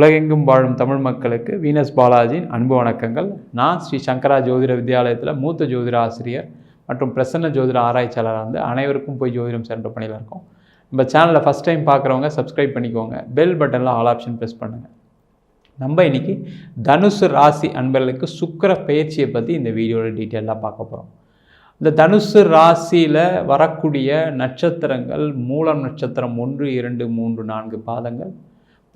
உலகெங்கும் வாழும் தமிழ் மக்களுக்கு வீனஸ் பாலாஜியின் அன்பு வணக்கங்கள். நான் ஸ்ரீ சங்கரா ஜோதிட வித்யாலயத்தில் மூத்த ஜோதிட ஆசிரியர் மற்றும் பிரசன்ன ஜோதிட ஆராய்ச்சியாளராக அனைவருக்கும் போய் ஜோதிடம் சென்ற பணியில் இருக்கோம். நம்ம சேனலில் ஃபஸ்ட் டைம் பார்க்குறவங்க சப்ஸ்கிரைப் பண்ணிக்கோங்க, பெல் பட்டனில் ஆல் ஆப்ஷன் ப்ரெஸ் பண்ணுங்கள். நம்ம இன்றைக்கி தனுசு ராசி அன்பர்களுக்கு சுக்கிர பயிற்சியை பற்றி இந்த வீடியோவில் டீட்டெயிலாக பார்க்க போகிறோம். இந்த தனுசு ராசியில் வரக்கூடிய நட்சத்திரங்கள் மூலம் நட்சத்திரம் 1, 2, 3, 4 பாதங்கள்,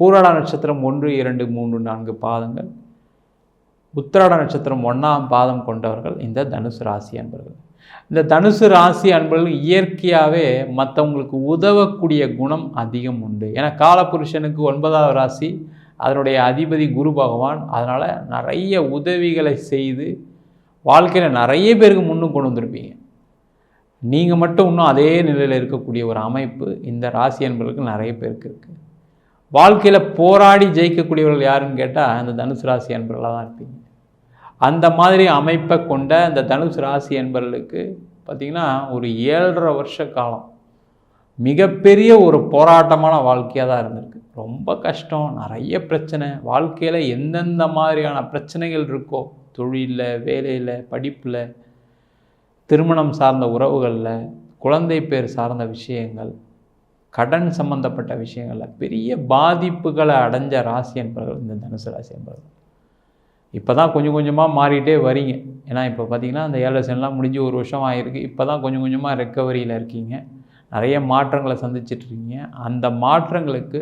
பூராட நட்சத்திரம் 1, 2, 3, 4 பாதங்கள், உத்திராட நட்சத்திரம் 1ஆம் பாதம் கொண்டவர்கள் இந்த தனுசு ராசி அன்பர்கள். இந்த தனுசு ராசி அன்பர்கள் இயற்கையாகவே மற்றவங்களுக்கு உதவக்கூடிய குணம் அதிகம் உண்டு. ஏன்னா காலபுருஷனுக்கு 9ஆவது ராசி, அதனுடைய அதிபதி குரு பகவான். அதனால் நிறைய உதவிகளை செய்து வாழ்க்கையில் நிறைய பேருக்கு முன்னும் கொண்டு வந்திருப்பீங்க. நீங்கள் மட்டும் இன்னும் அதே நிலையில் இருக்கக்கூடிய ஒரு அமைப்பு இந்த ராசி அன்பர்களுக்கு நிறைய பேருக்கு இருக்குது. வாழ்க்கையில் போராடி ஜெயிக்கக்கூடியவர்கள் யாருன்னு கேட்டால் அந்த தனுசு ராசி அன்பர்களாக தான் இருப்பீங்க. அந்த மாதிரி அமைப்பை கொண்ட இந்த தனுசு ராசி அன்பர்களுக்கு பார்த்திங்கன்னா ஒரு 7.5 வருஷ காலம் மிகப்பெரிய ஒரு போராட்டமான வாழ்க்கையாக தான் இருந்திருக்கு. ரொம்ப கஷ்டம், நிறைய பிரச்சனை. வாழ்க்கையில் எந்தெந்த மாதிரியான பிரச்சனைகள் இருக்கோ, தொழிலில், வேலையில், படிப்பில், திருமணம் சார்ந்த உறவுகளில், குழந்தை பேர் சார்ந்த விஷயங்கள், கடன் சம்பந்தப்பட்ட விஷயங்களில் பெரிய பாதிப்புகளை அடைஞ்ச ராசி என்பவர்கள் இந்த தனுசு ராசி என்பவர்கள். இப்போ தான் கொஞ்சம் கொஞ்சமாக மாறிட்டே வரீங்க. ஏன்னா இப்போ பார்த்திங்கன்னா அந்த 7 வருஷம்லாம் முடிஞ்சு 1 வருஷம் ஆகிருக்கு. இப்போ தான் கொஞ்சம் கொஞ்சமாக ரெக்கவரியில் இருக்கீங்க, நிறைய மாற்றங்களை சந்திச்சிட்ருக்கீங்க. அந்த மாற்றங்களுக்கு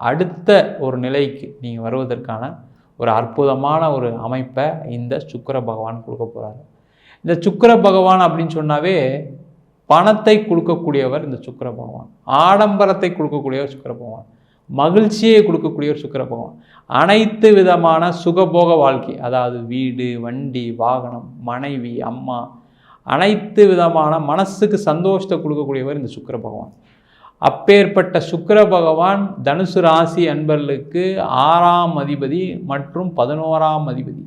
அடுத்த ஒரு நிலைக்கு நீங்கள் வருவதற்கான ஒரு அற்புதமான ஒரு அமைப்பை இந்த சுக்கிர பகவான் கொடுக்க போகிறாரு. இந்த சுக்கிர பகவான் அப்படின்னு சொன்னாவே பணத்தை கொடுக்கக்கூடியவர் இந்த சுக்கிர பகவான், ஆடம்பரத்தை கொடுக்கக்கூடியவர் சுக்கிர பகவான், மகிழ்ச்சியை கொடுக்கக்கூடியவர் சுக்கிர பகவான், அனைத்து விதமான சுகபோக வாழ்க்கை, அதாவது வீடு, வண்டி, வாகனம், மனைவி, அம்மா, அனைத்து விதமான மனசுக்கு சந்தோஷத்தை கொடுக்கக்கூடியவர் இந்த சுக்கிர பகவான். அப்பேற்பட்ட சுக்கிர பகவான் தனுசு ராசி அன்பர்களுக்கு 6ஆம் அதிபதி மற்றும் 11ஆம் அதிபதி.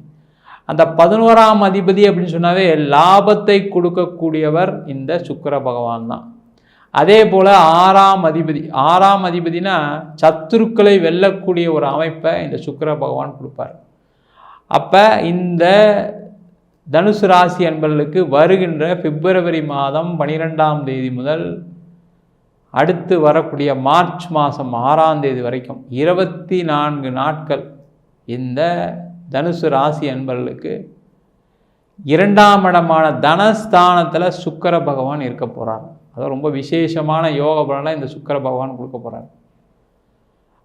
அந்த 11ஆம் அதிபதி அப்படின்னு சொன்னாவே லாபத்தை கொடுக்கக்கூடியவர் இந்த சுக்கிர பகவான் தான். அதே போல் 6ஆம் அதிபதினா சத்துருக்களை வெல்லக்கூடிய ஒரு அமைப்பை இந்த சுக்கிர பகவான் கொடுப்பார். அப்போ இந்த தனுசு ராசி அன்பர்களுக்கு வருகின்ற பிப்ரவரி மாதம் 12ஆம் தேதி முதல் அடுத்து வரக்கூடிய மார்ச் மாதம் 6ஆம் தேதி வரைக்கும் 24 நாட்கள் இந்த தனுசு ராசி அன்பர்களுக்கு 2ஆம் இடமான தனஸ்தானத்தில் சுக்கிர பகவான் இருக்க போகிறார். அது ரொம்ப விசேஷமான யோக பலனை இந்த சுக்கிர பகவான் கொடுக்க போகிறார்.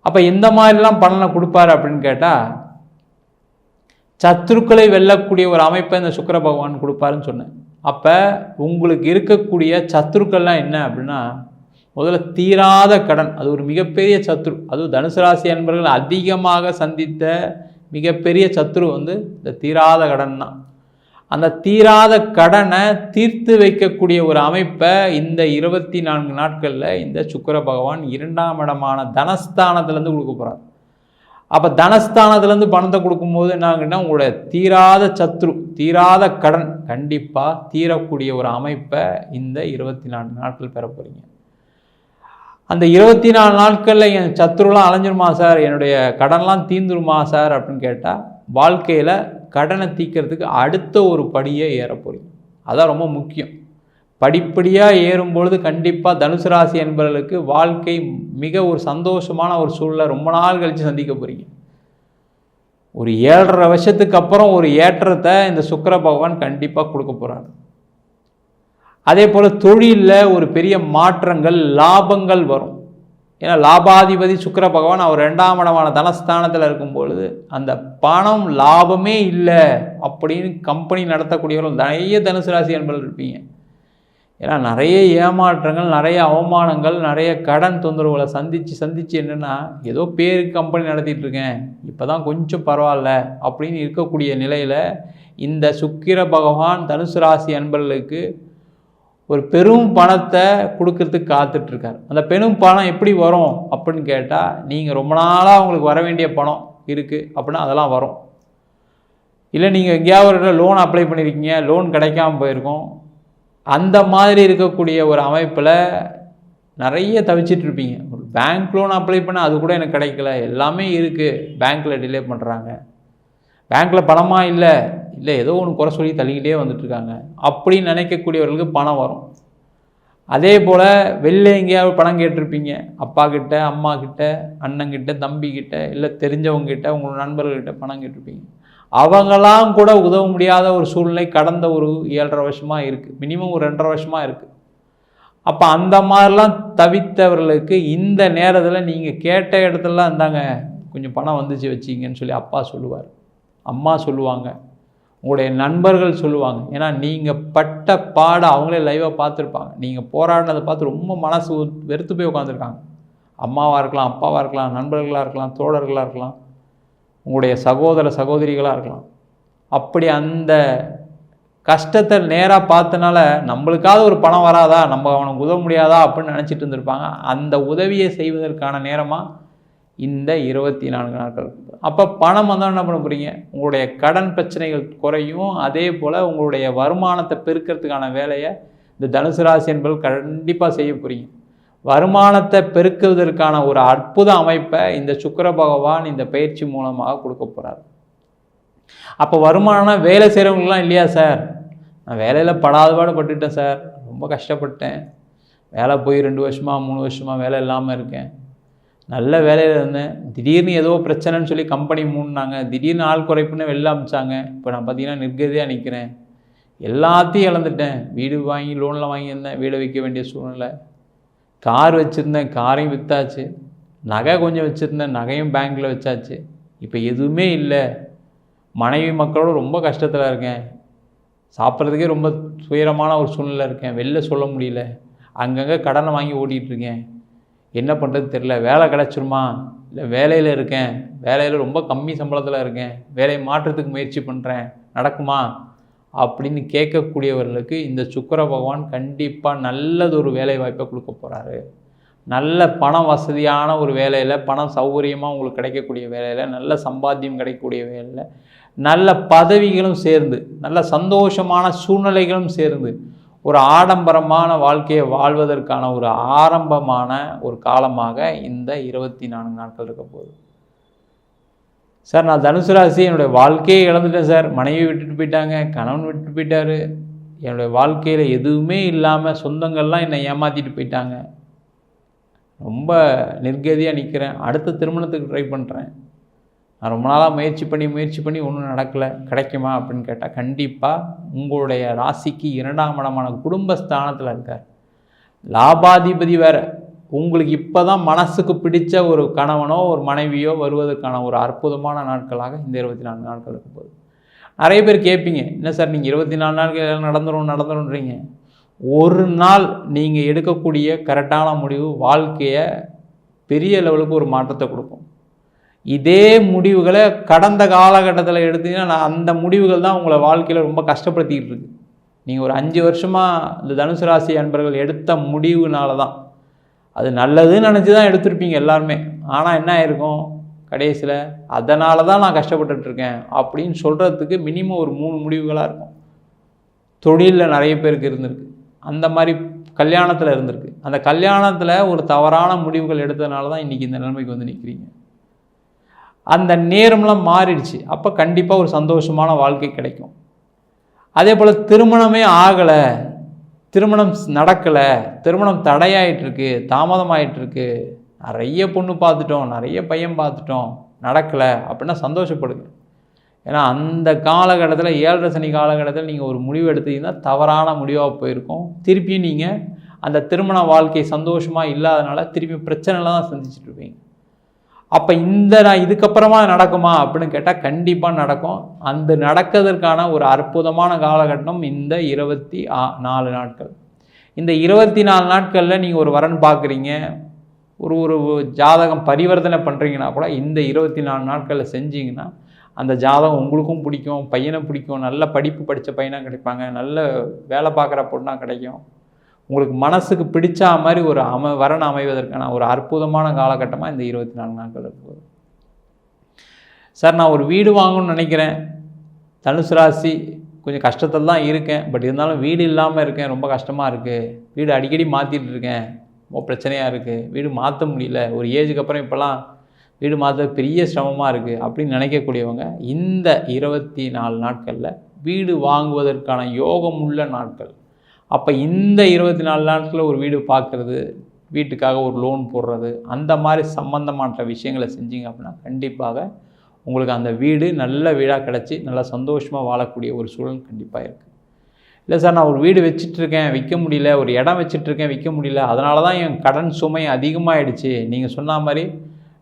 அப்போ இந்த மாதிரிலாம் பலனை கொடுப்பார் அப்படின்னு கேட்டால் சத்துருக்களை வெல்லக்கூடிய ஒரு அமைப்பை இந்த சுக்கிர பகவான் கொடுப்பாருன்னு சொன்னேன். அப்போ உங்களுக்கு இருக்கக்கூடிய சத்துருக்கள்லாம் என்ன அப்படின்னா, முதல்ல தீராத கடன், அது ஒரு மிகப்பெரிய சத்துரு. அதுவும் தனுசு ராசி அன்பர்கள் அதிகமாக சந்தித்த மிகப்பெரிய சத்துரு இந்த தீராத கடன் தான். அந்த தீராத கடனை தீர்த்து வைக்கக்கூடிய ஒரு அமைப்பை இந்த 24 நாட்களில் இந்த சுக்கிர பகவான் 2ஆம் இடமான தனஸ்தானத்துலேருந்து கொடுக்க போகிறார். அப்போ தனஸ்தானத்துலேருந்து பணத்தை கொடுக்கும்போது என்ன ஆகுன்னா, உங்களோட தீராத சத்துரு, தீராத கடன் கண்டிப்பாக தீரக்கூடிய ஒரு அமைப்பை இந்த 24 நாட்கள் பெற போகிறீங்க. அந்த 24 நாட்களில் என் சத்துருலாம் அலைஞ்சிருமா சார், என்னுடைய கடன்லாம் தீந்துருமா சார் அப்படின்னு கேட்டால், வாழ்க்கையில் கடனை தீர்க்கிறதுக்கு அடுத்த ஒரு படியை ஏற போகிறீங்க. அதான் ரொம்ப முக்கியம். படிப்படியாக ஏறும்பொழுது கண்டிப்பாக தனுசு ராசி என்பவர்களுக்கு வாழ்க்கை மிக ஒரு சந்தோஷமான ஒரு சூழலை ரொம்ப நாள் கழித்து சந்திக்க போகிறீங்க. ஒரு 7.5 வருஷத்துக்கு அப்புறம் ஒரு ஏற்றத்தை இந்த சுக்கிர பகவான் கண்டிப்பாக கொடுக்க போகிறார். அதே போல் தொழிலில் ஒரு பெரிய மாற்றங்கள், லாபங்கள் வரும். ஏன்னா லாபாதிபதி சுக்கிர பகவான் அவர் 2ஆம் இடமான தனஸ்தானத்தில் இருக்கும் பொழுது அந்த பணம் லாபமே இல்லை அப்படின்னு கம்பெனி நடத்தக்கூடியவர்கள் நிறைய தனுசு ராசி அன்பர்கள் இருப்பீங்க. ஏன்னா நிறைய ஏமாற்றங்கள், நிறைய அவமானங்கள், நிறைய கடன் தொந்தரவுகளை சந்தித்து என்னென்னா, ஏதோ பேருக்கு கம்பெனி நடத்திட்டு இருக்கேன், இப்போ தான் கொஞ்சம் பரவாயில்ல அப்படின்னு இருக்கக்கூடிய நிலையில் இந்த சுக்கிர பகவான் தனுசு ராசி அன்பர்களுக்கு ஒரு பெரும் பணத்தை கொடுக்கறதுக்கு காத்துட்ருக்கார். அந்த பெரும் பணம் எப்படி வரும் அப்படின்னு கேட்டால், நீங்கள் ரொம்ப நாளாக உங்களுக்கு வர வேண்டிய பணம் இருக்குது அப்படின்னா அதெல்லாம் வரும். இல்லை நீங்கள் எங்கேயாவது லோன் அப்ளை பண்ணியிருக்கீங்க, லோன் கிடைக்காமல் போயிருக்கோம், அந்த மாதிரி இருக்கக்கூடிய ஒரு அமைப்பில் நிறைய தவிச்சிட்ருப்பீங்க. ஒரு பேங்க் லோன் அப்ளை பண்ண அது கூட எனக்கு கிடைக்கல, எல்லாமே இருக்குது, பேங்க்கில் டிலே பண்ணுறாங்க, பேங்க்கில் பணமாக இல்லை ஏதோ ஒன்று குறை சொல்லி தள்ளிக்கிட்டே வந்துட்டுருக்காங்க அப்படின்னு நினைக்கக்கூடியவர்களுக்கு பணம் வரும். அதே போல் வெளில எங்கேயாவது பணம் கேட்டிருப்பீங்க, அப்பா கிட்ட, அம்மா கிட்ட, அண்ணங்கிட்ட, தம்பிக்கிட்ட, இல்லை தெரிஞ்சவங்ககிட்ட, உங்களோட நண்பர்கள்கிட்ட பணம் கேட்டிருப்பீங்க. அவங்களாம் கூட உதவ முடியாத ஒரு சூழ்நிலை கடந்த ஒரு 7.5 வருஷமாக இருக்குது, மினிமம் ஒரு 2.5 வருஷமாக இருக்குது. அப்போ அந்த மாதிரிலாம் தவித்தவர்களுக்கு இந்த நேரத்தில் நீங்கள் கேட்ட இடத்துலலாம் இருந்தாங்க கொஞ்சம் பணம் வந்துச்சு வச்சிங்கன்னு சொல்லி அப்பா சொல்லுவார், அம்மா சொல்லுவாங்க, உங்களுடைய நண்பர்கள் சொல்லுவாங்க. ஏன்னா நீங்கள் பட்ட பாடை அவங்களே லைவாக பார்த்துருப்பாங்க. நீங்கள் போராடினதை பார்த்து ரொம்ப மனசு வெறுத்து போய் உட்காந்துருக்காங்க. அம்மாவாக இருக்கலாம், அப்பாவாக இருக்கலாம், நண்பர்களாக இருக்கலாம், தோழர்களாக இருக்கலாம், உங்களுடைய சகோதர சகோதரிகளாக இருக்கலாம். அப்படி அந்த கஷ்டத்தை நேராக பார்த்தனால நம்மளுக்காவது ஒரு பணம் வராதா, நம்ம அவனுக்கு உதவ முடியாதா அப்படின்னு நினச்சிட்டு இருந்திருப்பாங்க. அந்த உதவியை செய்வதற்கான நேரமாக இந்த 24 நாட்கள். அப்போ பணம் வந்தால் என்ன பண்ண போகிறீங்க, உங்களுடைய கடன் பிரச்சனைகள் குறையும். அதே போல் உங்களுடைய வருமானத்தை பெருக்கிறதுக்கான வேலையை இந்த தனுசு ராசி என்பது கண்டிப்பாக செய்ய போகிறீங்க. வருமானத்தை பெருக்குவதற்கான ஒரு அற்புத அமைப்பை இந்த சுக்கிர பகவான் இந்த பயிற்சி மூலமாக கொடுக்க போகிறார். அப்போ வருமானம் வேலை செய்கிறவங்களாம் இல்லையா சார், நான் வேலையில் படாதபாடு பட்டுட்டேன் சார், ரொம்ப கஷ்டப்பட்டேன், வேலை போய் 2 வருஷமாக 3 வருஷமாக வேலை இல்லாமல் இருக்கேன், நல்ல வேலையில் இருந்தேன், திடீர்னு ஏதோ பிரச்சனைன்னு சொல்லி கம்பெனி மூடினாங்க, திடீர்னு ஆள் குறைப்புன்னு வெளில அமிச்சாங்க, இப்போ நான் பார்த்தீங்கன்னா நிர்கதியாக நிற்கிறேன், எல்லாத்தையும் இழந்துட்டேன், வீடு வாங்கி லோனில் வாங்கியிருந்தேன், வீடை விற்க வேண்டிய சூழ்நிலை, கார் வச்சுருந்தேன், காரையும் விற்றாச்சு, நகை கொஞ்சம் வச்சுருந்தேன், நகையும் பேங்க்கில் வச்சாச்சு, இப்போ எதுவுமே இல்லை, மனைவி மக்களோட ரொம்ப கஷ்டத்தில் இருக்கேன், சாப்பிட்றதுக்கே ரொம்ப துயரமான ஒரு சூழ்நிலை இருக்கேன், வெளில சொல்ல முடியல, அங்கங்கே கடனை வாங்கி ஓட்டிகிட்ருக்கேன், என்ன பண்ணுறது தெரில, வேலை கிடச்சிருமா, இல்லை வேலையில் இருக்கேன், வேலையில் ரொம்ப கம்மி சம்பளத்தில் இருக்கேன், வேலையை மாற்றத்துக்கு முயற்சி பண்ணுறேன், நடக்குமா அப்படின்னு கேட்கக்கூடியவர்களுக்கு இந்த சுக்கிர பகவான் கண்டிப்பாக நல்லதொரு வேலை வாய்ப்பை கொடுக்க போகிறாரு. நல்ல பண வசதியான ஒரு வேலையில், பணம் சௌகரியமாக உங்களுக்கு கிடைக்கக்கூடிய வேலையில், நல்ல சம்பாத்தியம் கிடைக்கக்கூடிய வேலையில், நல்ல பதவிகளும் சேர்ந்து, நல்ல சந்தோஷமான சூழ்நிலைகளும் சேர்ந்து ஒரு ஆடம்பரமான வாழ்க்கையை வாழ்வதற்கான ஒரு ஆரம்பமான ஒரு காலமாக இந்த 24 நாட்கள் இருக்க போகுது. சார் நான் தனுசு ராசி, என்னுடைய வாழ்க்கையை இழந்துட்டேன் சார், மனைவி விட்டுட்டு போயிட்டாங்க, கணவன் விட்டுட்டு போயிட்டாரு, என்னுடைய வாழ்க்கையில் எதுவுமே இல்லாமல் சொந்தங்கள்லாம் என்னை ஏமாற்றிட்டு போயிட்டாங்க, ரொம்ப நிர்கதியாக நிற்கிறேன், அடுத்த திருமணத்துக்கு ட்ரை பண்ணுறேன், நான் ரொம்ப நாளாக முயற்சி பண்ணி ஒன்றும் நடக்கலை, கிடைக்குமா அப்படின்னு கேட்டால் கண்டிப்பாக உங்களுடைய ராசிக்கு 2ஆம் இடமான குடும்பஸ்தானத்தில் இருக்கார், லாபாதிபதி வேறு, உங்களுக்கு இப்போ தான் மனசுக்கு பிடிச்ச ஒரு கணவனோ ஒரு மனைவியோ வருவதற்கான ஒரு அற்புதமான நாட்களாக இந்த 24 நாட்கள் இருக்கும்போது நிறைய பேர் கேட்பீங்க, என்ன சார் நீங்கள் 24 நாட்கள் நடந்துருன்றீங்க. ஒரு நாள் நீங்கள் எடுக்கக்கூடிய கரெக்டான முடிவு வாழ்க்கையை பெரிய லெவலுக்கு ஒரு மாற்றத்தை கொடுக்கும். இதே முடிவுகளை கடந்த காலகட்டத்தில் எடுத்தீங்கன்னா அந்த முடிவுகள் தான் உங்களை வாழ்க்கையில் ரொம்ப கஷ்டப்படுத்திக்கிட்டு இருக்கு. நீங்கள் ஒரு 5 வருஷமாக இந்த தனுசு ராசி அன்பர்கள் எடுத்த முடிவுனால தான், அது நல்லதுன்னு நினச்சி தான் எடுத்திருப்பீங்க எல்லாருமே, ஆனால் என்ன ஆயிருக்கும் கடைசியில், அதனால தான் நான் கஷ்டப்பட்டுருக்கேன் அப்படின்னு சொல்கிறதுக்கு மினிமம் ஒரு 3 முடிவுகளாக இருக்கும். தொழிலில் நிறைய பேருக்கு இருந்திருக்கு, அந்த மாதிரி கல்யாணத்தில் இருந்திருக்கு, அந்த கல்யாணத்தில் ஒரு தவறான முடிவுகள் எடுத்ததுனால தான் இன்றைக்கி இந்த நிலைமைக்கு வந்து நிற்கிறீங்க. அந்த நேரம்லாம் மாறிடுச்சு, அப்போ கண்டிப்பாக ஒரு சந்தோஷமான வாழ்க்கை கிடைக்கும். அதே போல் திருமணமே ஆகலை, திருமணம் நடக்கலை, திருமணம் தடையாயிட்டிருக்கு, தாமதமாயிட்டிருக்கு, நிறைய பொண்ணு பார்த்துட்டோம், நிறைய பையன் பார்த்துட்டோம், நடக்கலை அப்படின்னா சந்தோஷப்படுங்க. ஏன்னா அந்த காலகட்டத்தில் 7.5 சனி காலகட்டத்தில் நீங்கள் ஒரு முடிவு எடுத்தீங்கன்னா தவறான முடிவாக போயிருக்கும். திருப்பியும் நீங்கள் அந்த திருமண வாழ்க்கை சந்தோஷமாக இல்லாதனால திருப்பி பிரச்சனைலாம் தான் சந்திச்சுட்ருப்பீங்க. அப்போ நான் இதுக்கப்புறமா நடக்குமா அப்படின்னு கேட்டால் கண்டிப்பாக நடக்கும். அந்த நடக்கிறதுக்கான ஒரு அற்புதமான காலகட்டம் இந்த 24 நாட்கள். இந்த 24 நாட்களில் நீங்கள் ஒரு வரன் பார்க்குறீங்க, ஒரு ஜாதகம் பரிவர்த்தனை பண்ணுறீங்கன்னா கூட இந்த 24 நாட்களில் செஞ்சீங்கன்னா அந்த ஜாதகம் உங்களுக்கும் பிடிக்கும், பையனை பிடிக்கும், நல்ல படிப்பு படித்த பையனாக கிடைப்பாங்க, நல்ல வேலை பார்க்குற பொண்ணாக கிடைக்கும், உங்களுக்கு மனசுக்கு பிடிச்ச மாதிரி ஒரு வரன் அமைவதற்கான ஒரு அற்புதமான காலகட்டமாக இந்த 24 நாட்கள் இருக்குது. சார் நான் ஒரு வீடு வாங்கணும்னு நினைக்கிறேன், தனுசு ராசி, கொஞ்சம் கஷ்டத்தில் தான் இருக்கேன், பட் இருந்தாலும் வீடு இல்லாமல் இருக்கேன், ரொம்ப கஷ்டமாக இருக்குது, வீடு அடிக்கடி மாற்றிட்டு இருக்கேன், ரொம்ப பிரச்சனையாக இருக்குது, வீடு மாற்ற முடியல, ஒரு ஏஜுக்கு அப்புறம் இப்போல்லாம் வீடு மாற்ற பெரிய சிரமமாக இருக்குது அப்படின்னு நினைக்கக்கூடியவங்க இந்த 24 நாட்களில் வீடு வாங்குவதற்கான யோகம் உள்ள நாட்கள். அப்போ இந்த 24 நாட்களில் ஒரு வீடு பார்க்குறது, வீட்டுக்காக ஒரு லோன் போடுறது, அந்த மாதிரி சம்மந்தமான விஷயங்களை செஞ்சீங்க அப்படின்னா கண்டிப்பாக உங்களுக்கு அந்த வீடு நல்ல வீடாக கிடச்சி நல்லா சந்தோஷமாக வாழக்கூடிய ஒரு சூழல் கண்டிப்பாக இருக்குது. இல்லை சார், நான் ஒரு வீடு வச்சிட்ருக்கேன், விற்க முடியல, ஒரு இடம் வச்சிட்ருக்கேன், விற்க முடியல, அதனால தான் என் கடன் சுமை அதிகமாகிடுச்சு. நீங்கள் சொன்ன மாதிரி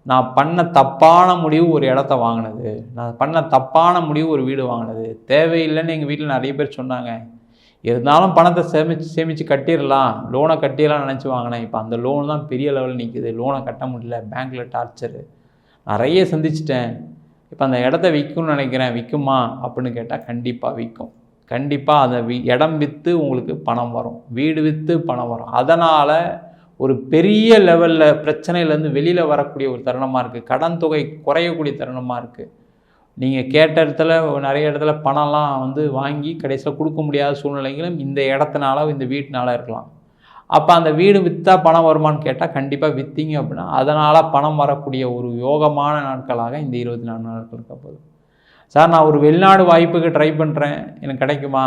நான் பண்ண தப்பான முடிவு ஒரு இடத்த வாங்கினது, நான் பண்ண தப்பான முடிவு ஒரு வீடு வாங்கினது, தேவையில்லைன்னு எங்கள் வீட்டில் நிறைய பேர் சொன்னாங்க. இருந்தாலும் பணத்தை சேமித்து கட்டிடலாம், லோனை கட்டிடலாம்னு நினச்சி வாங்கினேன். இப்போ அந்த லோன் தான் பெரிய லெவலில் நிற்குது, லோனை கட்ட முடியல, பேங்க்கில் டார்ச்சரு நிறைய சந்திச்சிட்டேன். இப்போ அந்த இடத்த விற்கும்னு நினைக்கிறேன், விற்குமா அப்படின்னு கேட்டால் கண்டிப்பாக விற்கும். கண்டிப்பாக அந்த இடம் விற்று உங்களுக்கு பணம் வரும், வீடு விற்று பணம் வரும். அதனால் ஒரு பெரிய லெவலில் பிரச்சனையிலேருந்து வெளியில் வரக்கூடிய ஒரு தருணமாக இருக்குது, கடன் தொகை குறையக்கூடிய தருணமாக இருக்குது. நீங்கள் கேட்ட இடத்துல நிறைய இடத்துல பணம்லாம் வாங்கி கடைசியில் கொடுக்க முடியாத சூழ்நிலைகளும் இந்த இடத்துனால இந்த வீட்டினால இருக்கலாம். அப்போ அந்த வீடு விற்றா பணம் வருமானு கேட்டால் கண்டிப்பாக விற்றீங்க அப்படின்னா அதனால் பணம் வரக்கூடிய ஒரு யோகமான நாட்களாக இந்த 24 நாட்கள் இருக்க போகுது. சார், நான் ஒரு வெளிநாடு வாய்ப்புக்கு ட்ரை பண்ணுறேன், எனக்கு கிடைக்குமா?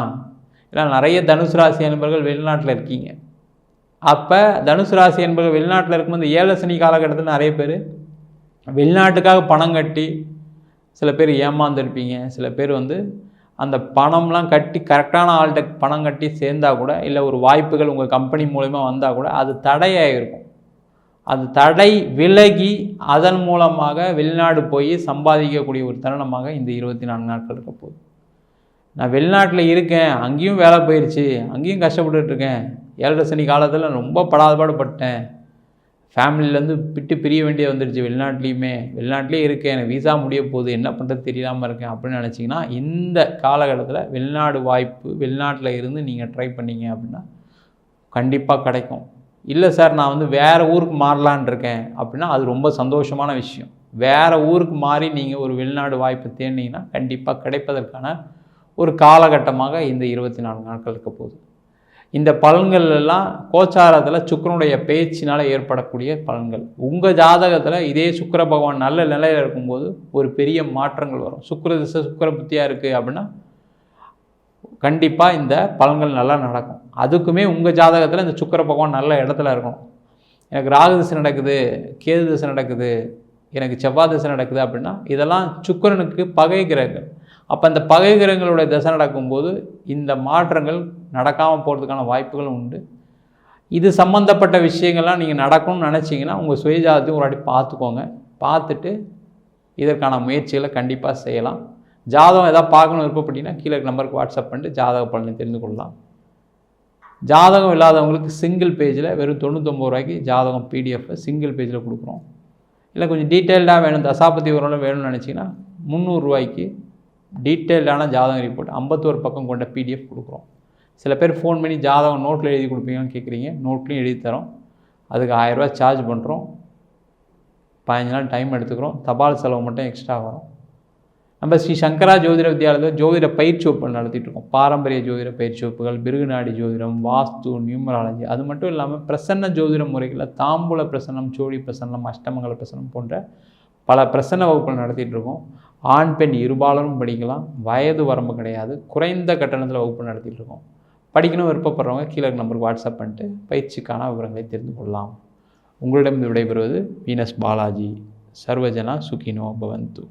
ஏன்னா நிறைய தனுசு ராசி என்பவர்கள் வெளிநாட்டில் இருக்கீங்க. அப்போ தனுசு ராசி என்பவர்கள் வெளிநாட்டில் இருக்கும்போது 7 சனி காலகட்டத்தில் நிறைய பேர் வெளிநாட்டுக்காக பணம் கட்டி சில பேர் ஏமாந்துருப்பீங்க. சில பேர் அந்த பணம்லாம் கட்டி கரெக்டான ஆள்கிட்ட பணம் கட்டி சேர்ந்தால் கூட, இல்லை ஒரு வாய்ப்புகள் உங்கள் கம்பெனி மூலமா வந்தால் கூட அது தடையாகிருக்கும். அது தடை விலகி அதன் மூலமாக வெளிநாடு போய் சம்பாதிக்கக்கூடிய ஒரு தருணமாக இந்த 24 நாட்கள் இருக்க போகுது. நான் வெளிநாட்டில் இருக்கேன், அங்கேயும் வேலை போயிடுச்சு, அங்கேயும் கஷ்டப்பட்டுருக்கேன், 7 சனி காலத்தில் ரொம்ப படாதபாடுபட்டேன், ஃபேமிலியிலேருந்து விட்டு பிரிய வேண்டிய வந்துடுச்சு, வெளிநாட்டிலே இருக்கேன், எனக்கு விசா முடிய போகுது, என்ன பண்ணுறது தெரியாமல் இருக்கேன் அப்படின்னு நினச்சிங்கன்னா இந்த காலகட்டத்தில் வெளிநாடு வாய்ப்பு வெளிநாட்டில் இருந்து நீங்கள் ட்ரை பண்ணிங்க அப்படின்னா கண்டிப்பாக கிடைக்கும். இல்லை சார், நான் வேறு ஊருக்கு மாறலான் இருக்கேன் அப்படின்னா அது ரொம்ப சந்தோஷமான விஷயம். வேறு ஊருக்கு மாறி நீங்கள் ஒரு வெளிநாடு வாய்ப்பு தேடினீங்கன்னா கண்டிப்பாக கிடைப்பதற்கான ஒரு காலகட்டமாக இந்த 24 நாட்கள் இருக்க போகுது. இந்த பலன்கள் எல்லாம் கோச்சாரத்தில் சுக்கிரனுடைய பேச்சினால் ஏற்படக்கூடிய பலன்கள். உங்கள் ஜாதகத்தில் இதே சுக்கிர பகவான் நல்ல நிலையில் இருக்கும்போது ஒரு பெரிய மாற்றங்கள் வரும். சுக்கிர திசை சுக்கிர புத்தியாக இருக்குது அப்படின்னா கண்டிப்பாக இந்த பலன்கள் நல்லா நடக்கும். அதுக்குமே உங்கள் ஜாதகத்தில் இந்த சுக்கிர பகவான் நல்ல இடத்துல இருக்கணும். எனக்கு ராகு திசை நடக்குது, கேது திசை நடக்குது, எனக்கு செவ்வாய் திசை நடக்குது அப்படின்னா இதெல்லாம் சுக்கிரனுக்கு பகை கிரகங்கள். அப்போ அந்த பகை கிரகங்களுடைய திசை நடக்கும்போது இந்த மாற்றங்கள் நடக்காமல் போகிறதுக்கான வாய்ப்புகளும் உண்டு. இது சம்மந்தப்பட்ட விஷயங்கள்லாம் நீங்கள் நடக்கணும்னு நினச்சிங்கன்னா உங்கள் சுயஜாதத்தையும் ஒரு வாட்டி பார்த்துக்கோங்க. பார்த்துட்டு இதற்கான முயற்சிகளை கண்டிப்பாக செய்யலாம். ஜாதகம் எதாவது பார்க்கணும் விருப்பப்பட்டீங்கன்னா கீழே நம்பருக்கு வாட்ஸ்அப் பண்ணிட்டு ஜாதக பலனை தெரிந்து கொள்ளலாம். ஜாதகம் இல்லாதவங்களுக்கு சிங்கிள் பேஜில் வெறும் 99 ரூபாய்க்கு ஜாதகம் PDF சிங்கிள் பேஜில் கொடுக்குறோம். இல்லை கொஞ்சம் டீட்டெயில்டாக வேணும், தசாபதி உரம் வேணும்னு நினச்சிங்கன்னா 300 ரூபாய்க்கு டீட்டெயில்டான ஜாதகம் ரிப்போர்ட் 51 பக்கம் கொண்ட PDF கொடுக்குறோம். சில பேர் ஃபோன் பண்ணி ஜாதகம் நோட்டில் எழுதி கொடுப்பீங்கன்னு கேட்குறீங்க, நோட்லேயும் எழுதி தரோம். அதுக்கு 1000 ரூபா சார்ஜ் பண்ணுறோம். 15 நாள் டைம் எடுத்துக்கிறோம். தபால் செலவு மட்டும் எக்ஸ்ட்ரா வரும். நம்ம ஸ்ரீ சங்கரா ஜோதிட வித்யாலயத்தில் ஜோதிட பயிற்சி வகுப்புகள் நடத்திட்டு இருக்கோம். பாரம்பரிய ஜோதிட பயிற்சி வகுப்புகள், பிருகுநாடி ஜோதிடம், வாஸ்து, நியூமராலஜி, அது மட்டும் இல்லாமல் பிரசன்ன ஜோதிட முறைகளில் தாம்பூல பிரசன்னம், சோழி பிரசன்னம், அஷ்டமங்கல பிரசன்னம் போன்ற பல பிரசன்ன வகுப்புகள் நடத்திட்டு இருக்கோம். ஆண் பெண் இருபாலரும் படிக்கலாம், வயது வரம்பு கிடையாது, குறைந்த கட்டணத்தில் வகுப்பு நடத்திட்டு இருக்கோம். படிக்கணும் விருப்பப்படுறவங்க கீழே நம்பருக்கு வாட்ஸ்அப் பண்ணிட்டு பயிற்சிக்கான விவரங்களை தெரிந்து கொள்ளலாம். உங்களிடம் விடைபெறுவது வீனஸ் பாலாஜி. சர்வஜனா சுகினோ பவந்து.